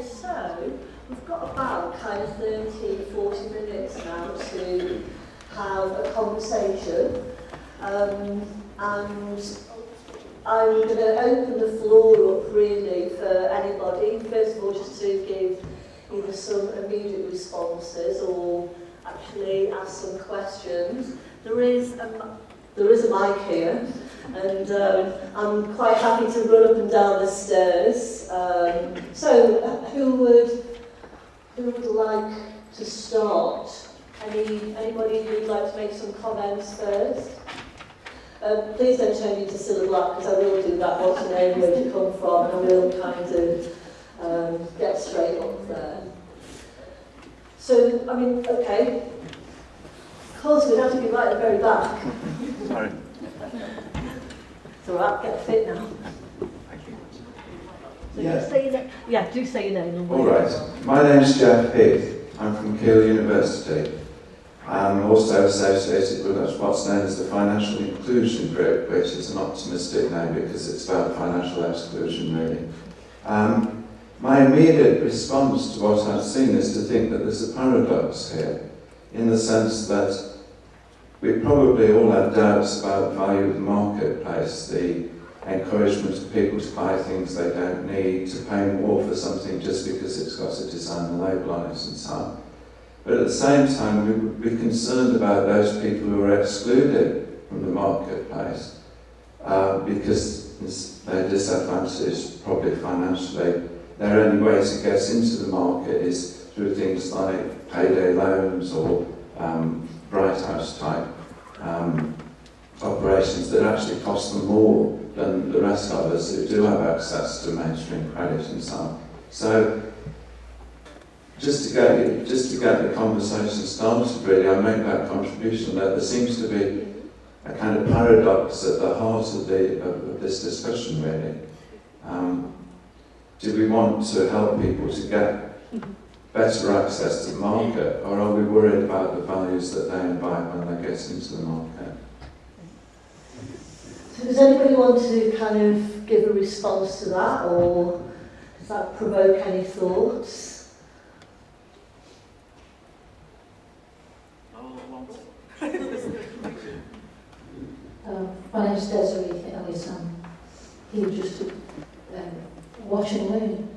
So, we've got about kind of 30, 40 minutes now to have a conversation. And I'm going to open the floor up really for anybody. First of all, just to give either some immediate responses or actually ask some questions. There is a mic here, and I'm quite happy to run up and down the stairs. So, who would like to start? Anybody who'd like to make some comments first? Please don't turn me to Cilla Black, because I will do that. What's the name? Where'd you come from? And I will kind of get straight up there. So, I mean, okay. Of course, we'd have to be right at the very back. Sorry. It's all right, get fit now. So Yeah. Do say your name. All right. My name's Jeff Heath. I'm from Keele University. I'm also associated with what's known as the Financial Inclusion Group, which is an optimistic name because it's about financial exclusion, really. My immediate response to what I've seen is to think that there's a paradox here, in the sense that we probably all have doubts about the value of the marketplace, the encouragement of people to buy things they don't need, to pay more for something just because it's got a design and label on it and so on. But at the same time, we would be concerned about those people who are excluded from the marketplace because they're disadvantaged, probably financially. Their only way to get into the market is through things like payday loans or Bright House type operations that actually cost them more than the rest of us who do have access to mainstream credit and so on. So, just to get the conversation started, really, I make that contribution that there seems to be a kind of paradox at the heart of this discussion, really. Do we want to help people to get better access to the market, or are we worried about the values that they imbibe when they get into the market? So does anybody want to kind of give a response to that, or does that provoke any thoughts? My name's Desiree Ellis. I'm here just to watch and learn.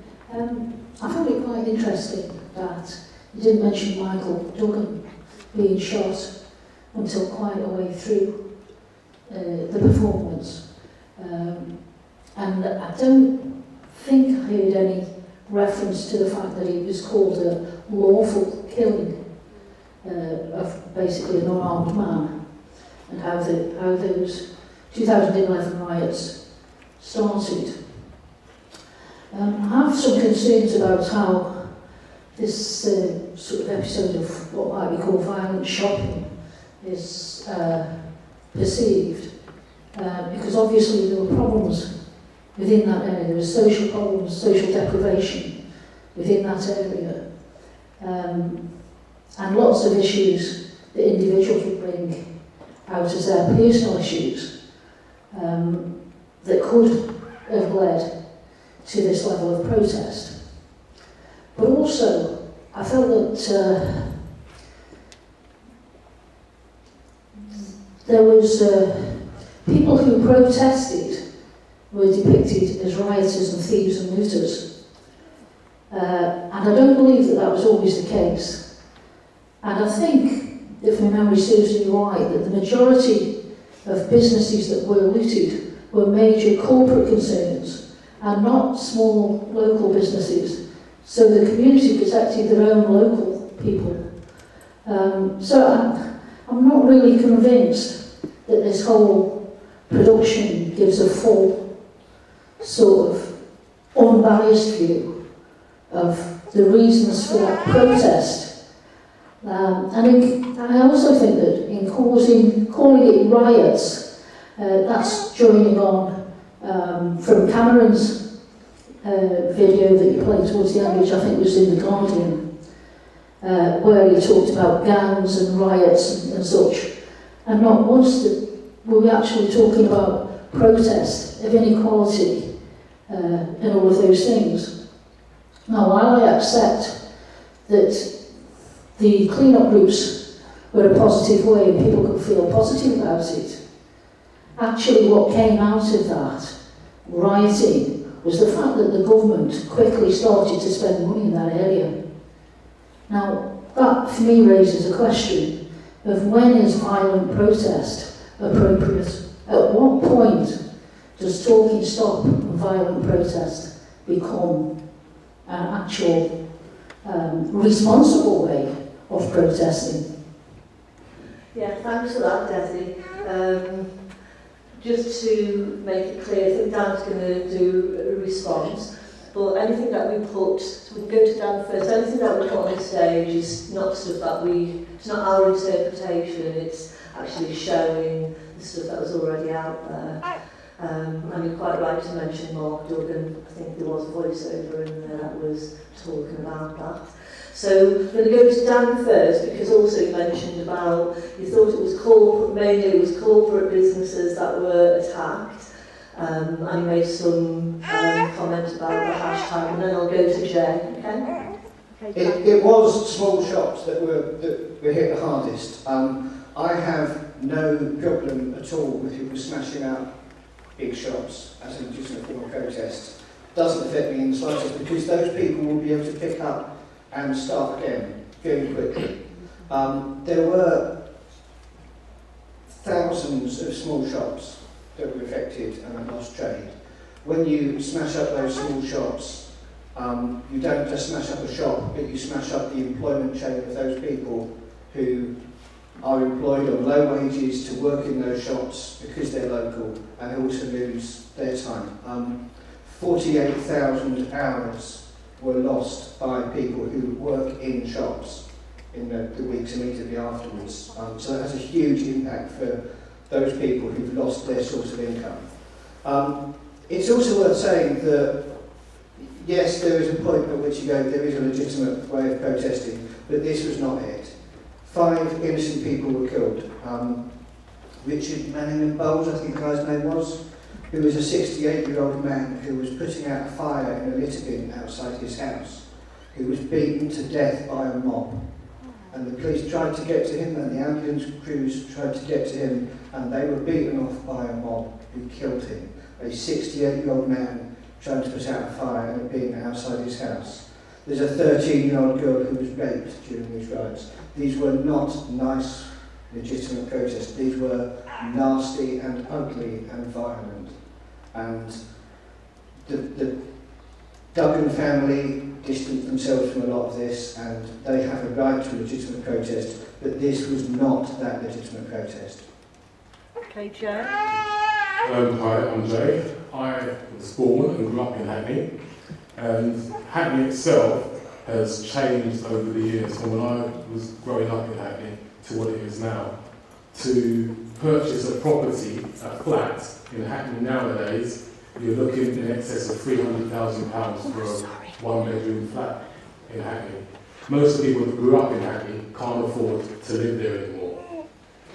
I found it quite interesting that you didn't mention Michael Duggan being shot until quite a way through the performance. And I don't think I heard any reference to the fact that it was called a lawful killing of basically an unarmed man, and how those 2011 riots started. I have some concerns about how this sort of episode of what might be called violent shopping is perceived, because obviously there were problems within that area. There were social problems, social deprivation within that area, and lots of issues that individuals would bring out as their personal issues that could have led to this level of protest. But also, I felt that there was people who protested were depicted as rioters and thieves and looters. And I don't believe that was always the case. And I think, if my memory serves me right, that the majority of businesses that were looted were major corporate concerns and not small local businesses. So the community protected their own local people. So I'm not really convinced that this whole production gives a full sort of unbiased view of the reasons for that protest. And I also think that in calling it riots, that's joining on from Cameron's video that you played towards the end, which I think was in The Guardian, where he talked about gangs and riots and such, and not once were we actually talking about protest of inequality and all of those things. Now, while I accept that the clean-up groups were a positive way and people could feel positive about it, actually what came out of that rioting was the fact that the government quickly started to spend money in that area. Now, that for me raises a question of when is violent protest appropriate? At what point does talking stop and violent protest become an actual responsible way of protesting? Yeah, thanks for that, Desi. Just to make it clear, I think Dan's going to do a response, but anything that we put, so we'll go to Dan first, anything that we put on this stage is not stuff that it's not our interpretation, it's actually showing the stuff that was already out there. And you're quite right to mention Mark Duggan. I think there was a voiceover in there that was talking about that. So I'm going to go to Dan first, because also you mentioned about, you thought it was mainly it was corporate businesses that were attacked, and you made some comment about the hashtag, and then I'll go to Jay, okay? It was small shops that were hit the hardest. I have no problem at all with people smashing up big shops as a legitimate form of protest. Doesn't affect me in the slightest, because those people will be able to pick up and start again very quickly. There were thousands of small shops that were affected and lost trade. When you smash up those small shops, you don't just smash up a shop, but you smash up the employment chain of those people who are employed on low wages to work in those shops because they're local, and they also lose their time. 48,000 hours were lost by people who work in shops in the weeks immediately afterwards. So that has a huge impact for those people who've lost their source of income. It's also worth saying that, yes, there is a point at which you go, there is a legitimate way of protesting, but this was not it. 5 innocent people were killed. Richard Manningham Bowles, I think the guy's name was, who was a 68-year-old man who was putting out a fire in a litter bin outside his house, who was beaten to death by a mob. And the police tried to get to him, and the ambulance crews tried to get to him, and they were beaten off by a mob who killed him. A 68-year-old man trying to put out a fire in a bin outside his house. There's a 13-year-old girl who was raped during these riots. These were not nice, legitimate protests. These were nasty and ugly and violent. And the Duggan family distanced themselves from a lot of this, and they have a right to legitimate protest, but this was not that legitimate protest. Okay, Jay. Hi, I'm Jay. I was born and grew up in Hackney, and Hackney itself has changed over the years from when I was growing up in Hackney to what it is now. To purchase a property, a flat in Hackney nowadays, you're looking in excess of £300,000 for a one-bedroom flat in Hackney. Most people that grew up in Hackney can't afford to live there anymore.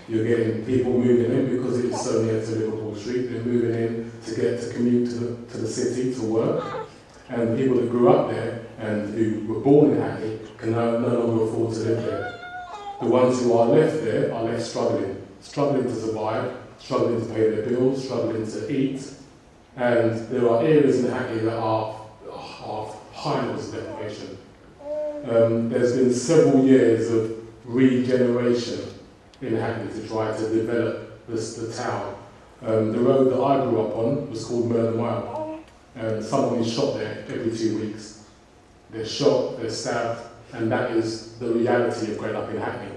You're getting people moving in because it's so near to Liverpool Street. They're moving in to get to commute to the city to work. And people that grew up there and who were born in Hackney can no longer afford to live there. The ones who are left there are left struggling to survive, struggling to pay their bills, struggling to eat. And there are areas in Hackney that are high levels of deprivation. There's been several years of regeneration in Hackney to try to develop the town. The road that I grew up on was called Murder Mile, and someone is shot there every 2 weeks. They're shot, they're stabbed, and that is the reality of growing up in Hackney.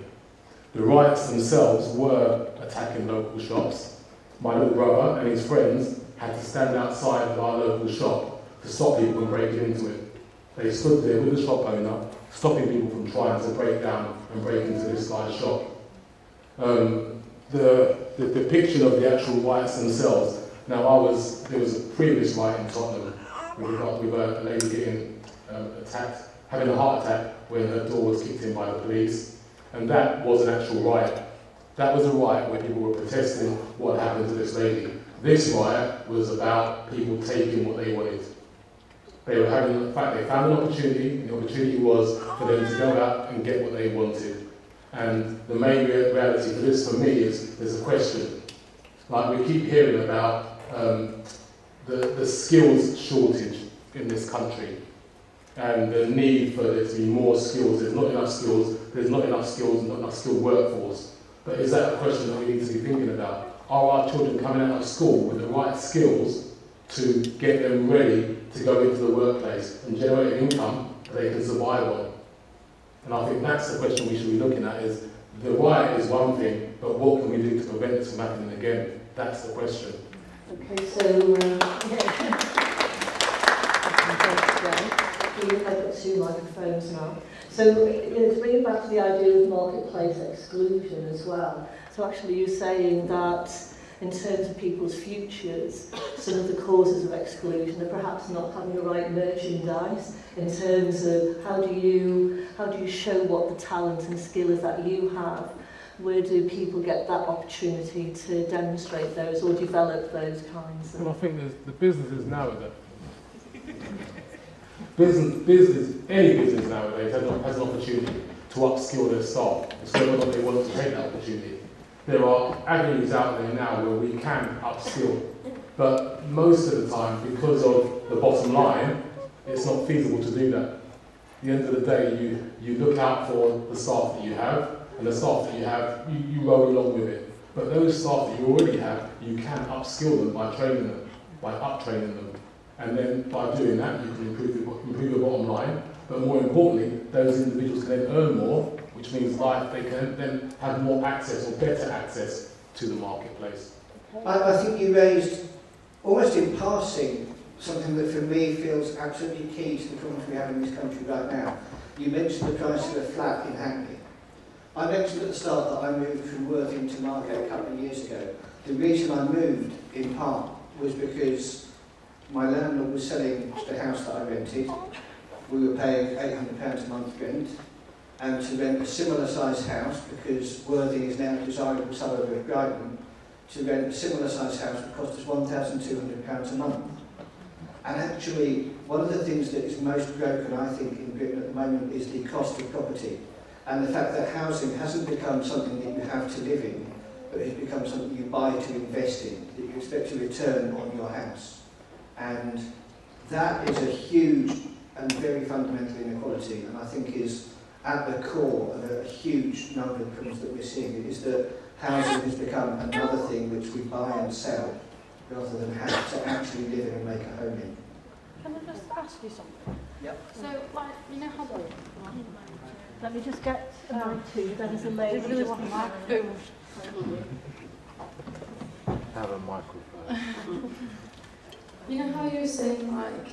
The riots themselves were attacking local shops. My little brother and his friends had to stand outside of our local shop to stop people from breaking into it. They stood there with the shop owner, stopping people from trying to break down and break into this guy's shop. The depiction of the actual riots themselves. Now, there was a previous riot in Tottenham with a lady getting attacked, having a heart attack when her door was kicked in by the police, and that was an actual riot. That was a riot where people were protesting what happened to this lady. This riot was about people taking what they wanted. They were having, in fact, they found an opportunity, and the opportunity was for them to go out and get what they wanted. And the main reality for this, for me, is there's a question. Like we keep hearing about the skills shortage in this country, and the need for there to be more skills. There's not enough skills, not enough skilled workforce. But is that a question that we need to be thinking about? Are our children coming out of school with the right skills to get them ready to go into the workplace and generate an income that they can survive on? And I think that's the question we should be looking at, is the right is one thing, but what can we do to prevent this from happening again? That's the question. Okay, so I've got 2 microphones now. So to bring it back to the idea of marketplace exclusion as well. So actually you're saying that in terms of people's futures, some of the causes of exclusion are perhaps not having the right merchandise in terms of how do you show what the talent and skill is that you have. Where do people get that opportunity to demonstrate those or develop those kinds of... Well, I think the businesses nowadays, any business nowadays has an opportunity to upskill their staff. It's whether or not they want to take that opportunity. There are avenues out there now where we can upskill, but most of the time, because of the bottom line, it's not feasible to do that. At the end of the day, you look out for the staff that you have, and the staff that you have, you roll along with it. But those staff that you already have, you can upskill them by training them, by uptraining them. And then by doing that, you can improve your bottom line. But more importantly, those individuals can then earn more, which means they can then have more access or better access to the marketplace. I think you raised, almost in passing, something that for me feels absolutely key to the problems we have in this country right now. You mentioned the price of a flat in Hackney. I mentioned at the start that I moved from Worthing to Margate a couple of years ago. The reason I moved, in part, was because my landlord was selling the house that I rented. We were paying £800 a month rent, and to rent a similar sized house, because Worthing is now a desirable suburb of Brighton, to rent a similar sized house would cost us £1,200 a month. And actually, one of the things that is most broken, I think, in Britain at the moment is the cost of property. And the fact that housing hasn't become something that you have to live in, but it's become something you buy to invest in, that you expect a return on your house. And that is a huge and very fundamental inequality, and I think is at the core of a huge number of problems that we're seeing. It is that housing has become another thing which we buy and sell, rather than have to actually live in and make a home in. Can I just ask you something? Yep. So, like, you know how... Let me just get a mic to you. There's a lady. I really want a microphone. Have a microphone. You know how you were saying, like,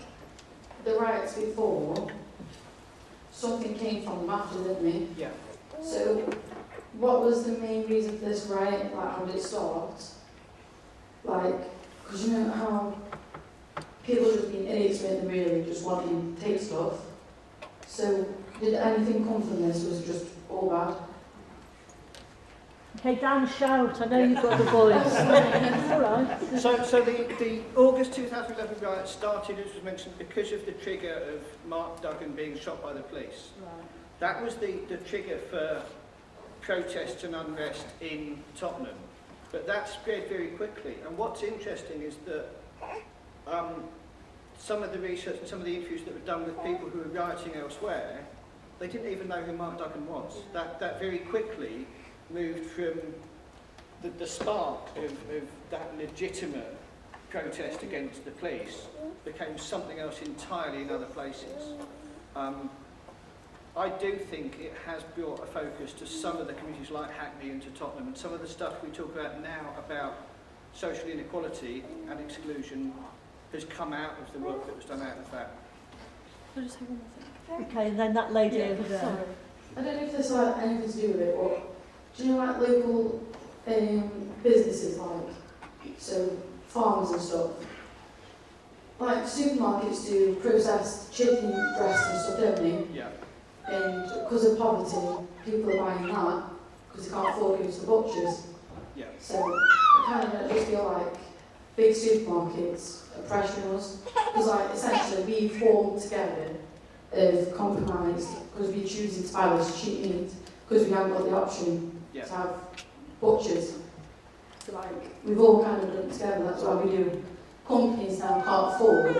the riots before, something came from them after, didn't we? Yeah. So, what was the main reason for this riot? Like, how did it start? Like, because you know how people just being idiots with them, really, just wanting to take stuff. So, did anything come from this? Was it just all bad? Okay, Dan, shout. I know you've got the voice. All right. So the August 2011 riot started, as was mentioned, because of the trigger of Mark Duggan being shot by the police. Right. That was the trigger for protests and unrest in Tottenham. But that spread very quickly. And what's interesting is that some of the research and some of the interviews that were done with people who were rioting elsewhere, they didn't even know who Mark Duggan was. That very quickly moved from the spark of that legitimate protest against the police, became something else entirely in other places. I do think it has brought a focus to some of the communities like Hackney and to Tottenham, and some of the stuff we talk about now about social inequality and exclusion has come out of the work that was done out of that. Can I just say one more thing? Okay, and then that lady over there. Sorry. I don't know if this has anything to do with it, but do you know like local businesses, like, so farms and stuff? Like supermarkets do processed chicken breasts and stuff, don't they? Yeah. And because of poverty, people are buying that because they can't afford to go to the butchers. Yeah. So I kind of just feel like big supermarkets are pressuring us. Because like, essentially, we've all together have compromised because we're choosing to buy this cheap meat because we haven't got the option Yeah. to have butchers. So, like, we've all kind of done it together, that's why we do. Companies now can't afford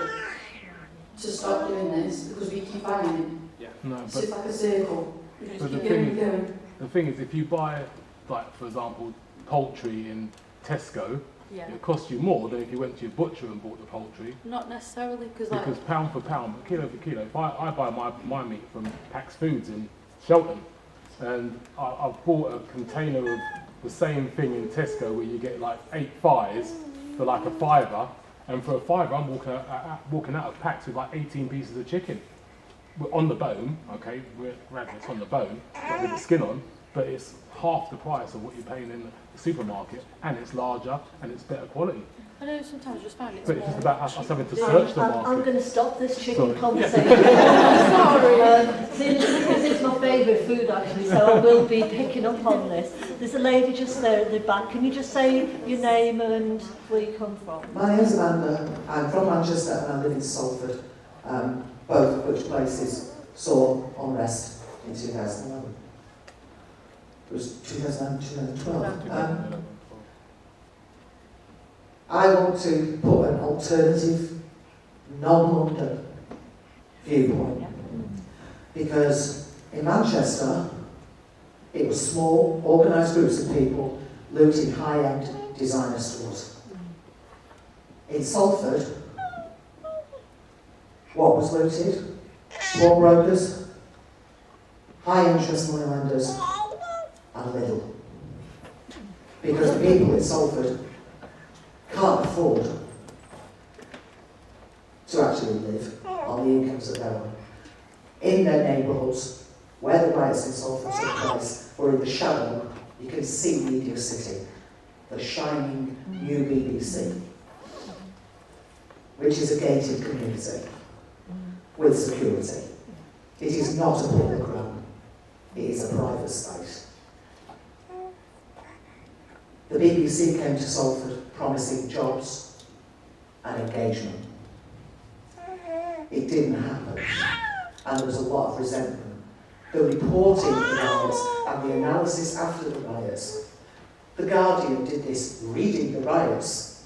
to stop doing this because we keep buying it. No, So but it's like a circle. We just But keep the going thing and going. the thing is, if you buy, like, for example, poultry in Tesco, Yeah. it costs you more than if you went to your butcher and bought the poultry. Not necessarily, because like, Because pound for pound, kilo for kilo, if I buy my meat from Pax Foods in Shelton, and I've bought a container of the same thing in Tesco where you get like 8 thighs for like a £5, and for a £5 I'm walking out of Pax with like 18 pieces of chicken. We're on the bone, okay, it's on the bone, not with the skin on, but it's half the price of what you're paying in the supermarket, and it's larger and it's better quality. I know sometimes I just find it's But it's more... just about us having to search the I'm market. going to stop this chicken Sorry. conversation. Sorry. See, because it's my favourite food actually, so I will be picking up on this. There's a lady just there at the back. Can you just say your name and where you come from? My name's Amanda. I'm from Manchester and I live in Salford, both which places saw unrest in 2011. It was 2011, 2012. I want to put an alternative, non-London viewpoint, because in Manchester it was small, organised groups of people looting high-end designer stores. In Salford, what was looted? Pawnbrokers, high-interest money lenders, and Lidl. Because the people in Salford can't afford to actually live on the incomes that they're on. In their neighbourhoods, where the riots in Salford took place, or in the shadow, you can see Media City, the shining new BBC, which is a gated community with security. It is not a public realm, it is a private space. The BBC came to Salford promising jobs and engagement. It didn't happen, and there was a lot of resentment. The reporting of the riots and the analysis after the riots. The Guardian did this reading the riots.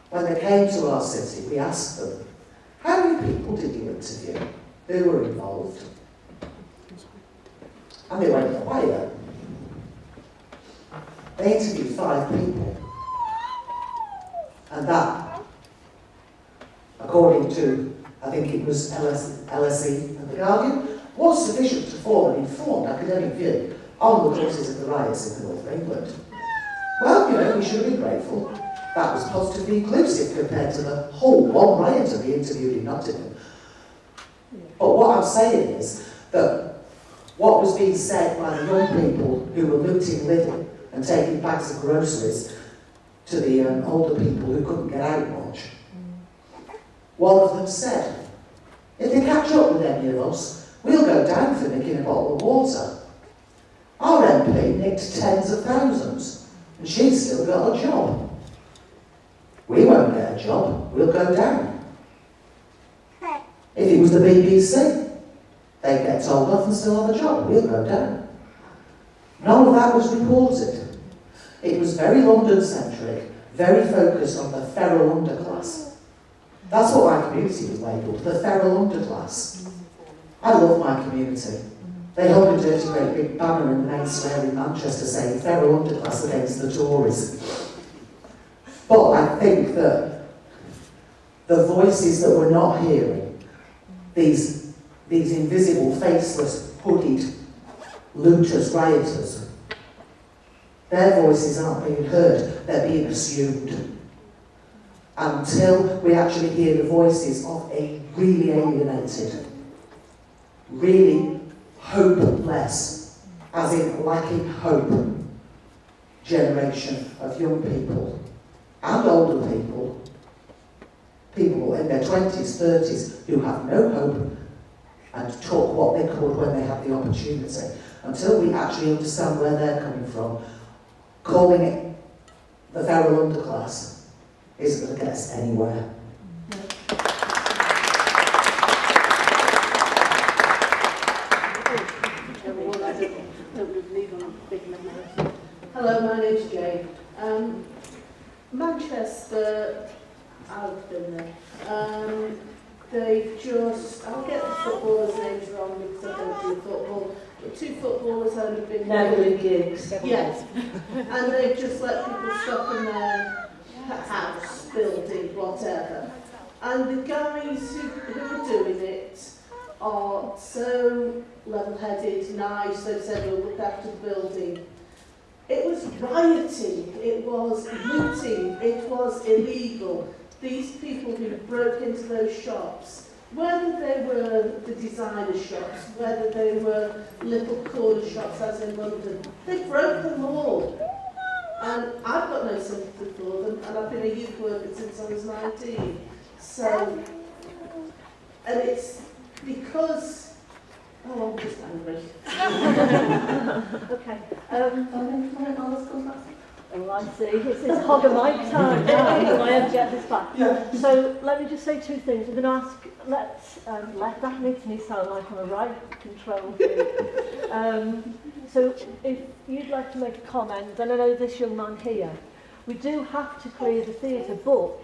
When they came to our city, we asked them, how many people did you interview who were involved? And they went quiet. They interviewed 5 people. And that, according to, I think it was LSE and The Guardian, was sufficient to form an informed academic view on the causes of the riots in the north of England. Well, you know, we should have been grateful. That was positively inclusive compared to the whole one rioter we interviewed in Nottingham. But what I'm saying is that what was being said by the young people who were looting Lidl and taking bags of groceries to the older people who couldn't get out much, one of them said, if they catch up with any of us, we'll go down for nicking a bottle of water. Our MP nicked tens of thousands, and she's still got a job. We won't get a job, we'll go down. If it was the BBC, they'd get told off and still have a job, we'll go down. None of that was reported. It was very London-centric, very focused on the feral underclass. That's what my community was labelled, the feral underclass. I love my community. They hold a dirty great big banner in the main square in Manchester saying feral underclass against the Tories. But I think that the voices that we're not hearing, these invisible, faceless, hoodied looters, rioters, their voices aren't being heard, they're being assumed. Until we actually hear the voices of a really alienated, really hopeless, as in lacking hope, generation of young people and older people, people in their 20s, 30s, who have no hope and took what they could when they had the opportunity. Until we actually understand where they're coming from, calling it the feral underclass isn't going to get us anywhere. Hello, my name's Jane. Manchester, I've been there. They've just, I'll get the footballers' names wrong because I don't do football, but 2 footballers only been Neville and Giggs. Yes, and they've just let people stop in their house, building, whatever. And the guys who are doing it are so level-headed, nice, they said they'll look after the building. It was rioting, it was looting, it was illegal. These people who broke into those shops, whether they were the designer shops, whether they were little corner shops as in London, they broke them all. And I've got no sympathy for them, and I've been a youth worker since I was 19. So, and it's because, oh, I'm just angry. Okay. Oh, I see. It's hog and mic time now. I have to get this back. Yeah. So let me just say 2 things. I'm going to ask, let that makes me sound like I'm a right control freak. So if you'd like to make a comment, and I know this young man here, we do have to clear the theatre, but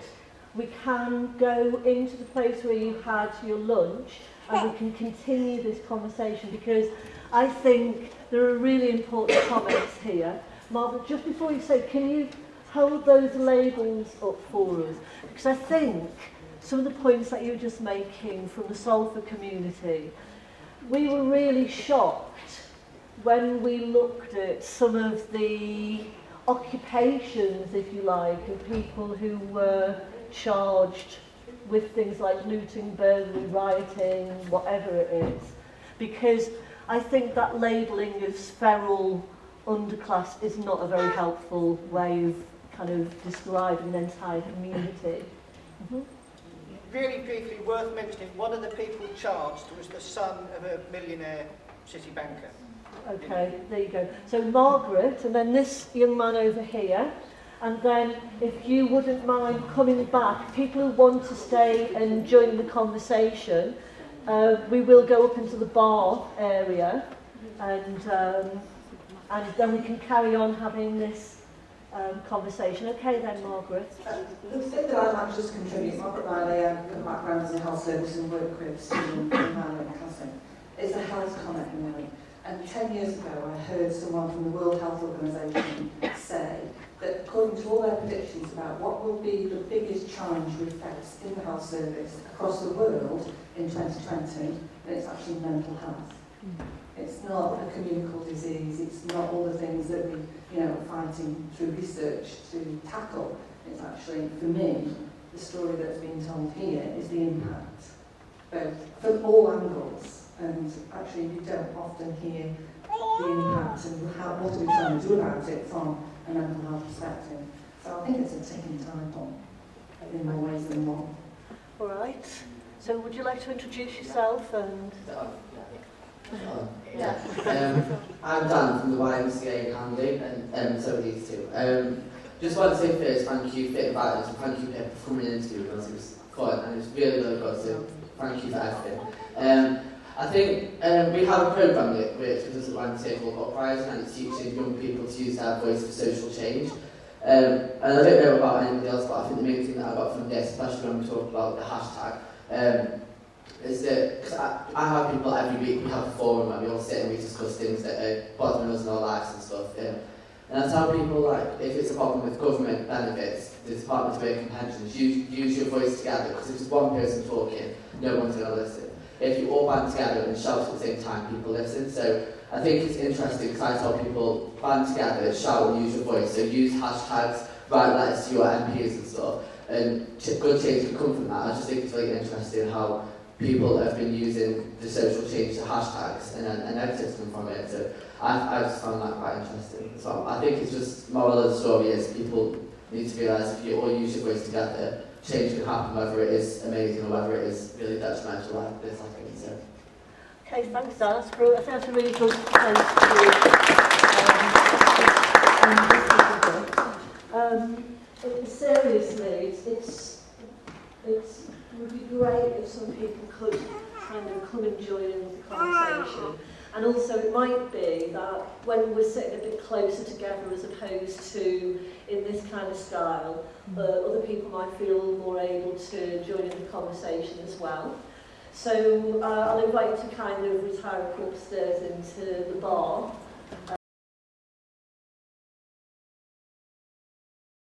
we can go into the place where you had your lunch and we can continue this conversation, because I think there are really important comments here. Margaret, just before you say, can you hold those labels up for us? Because I think some of the points that you were just making from the Salford community, we were really shocked when we looked at some of the occupations, if you like, of people who were charged with things like looting, burglary, rioting, whatever it is. Because I think that labelling of feral underclass is not a very helpful way of kind of describing an entire community. Mm-hmm. Really briefly, worth mentioning, one of the people charged was the son of a millionaire city banker. Okay, there you go. So Margaret, and then this young man over here, and then if you wouldn't mind coming back, people who want to stay and join the conversation, we will go up into the bar area, and then we can carry on having this conversation. Okay then, Margaret. The thing that I'd like to just contribute, Margaret Riley, I've got a background as a health service and work with students and Catholic, is the health comment area. And 10 years ago, I heard someone from the World Health Organization say that according to all their predictions about what will be the biggest challenge we face in the health service across the world in 2020, that it's actually mental health. It's not a communicable disease, it's not all the things that we are fighting through research to tackle. It's actually, for me, the story that's being told here is the impact, both from all angles. And actually, you don't often hear the impact and what are we trying to do about it from a mental health perspective. So I think it's a ticking time bomb in more ways than one. All right. So would you like to introduce yourself and... I'm Dan from the YMCA in Hanley, and so are these two. Just want to say first, thank you for inviting us, and thank you Pip for coming in and interviewing us. It was fun, and it was really, really good, so thank you for everything. I think we have a programme which is YMCA called Uprising, and it's teaching young people to use their voice for social change. And I don't know about anybody else, but I think the main thing that I got from this, especially when we talk about the hashtag, is that, because I have people every week, we have a forum where we all sit and we discuss things that are bothering us in our lives and stuff. And I tell people, like, if it's a problem with government benefits, the Department of Work and Pensions, use your voice together, because if there's one person talking, no one's going to listen. If you all band together and shout at the same time, people listen. So I think it's interesting because I tell people, band together, shout and use your voice. So use hashtags, write letters to your MPs and stuff. And good change can come from that. I just think it's really interesting how people have been using the social change to hashtags and negatives come from it. So I just found that quite interesting. So I think it's just, moral of the story is people need to realise if you all use your voice together, change can happen, whether it is amazing or whether it is really detrimental like this, I think. So. Okay, thanks Dan. I think that's a really good place to seriously, it would be great if some people could kind of come and join in with the conversation. And also it might be that when we're sitting a bit closer together as opposed to in this kind of style, other people might feel more able to join in the conversation as well. So I'll invite you to kind of retire up upstairs into the bar.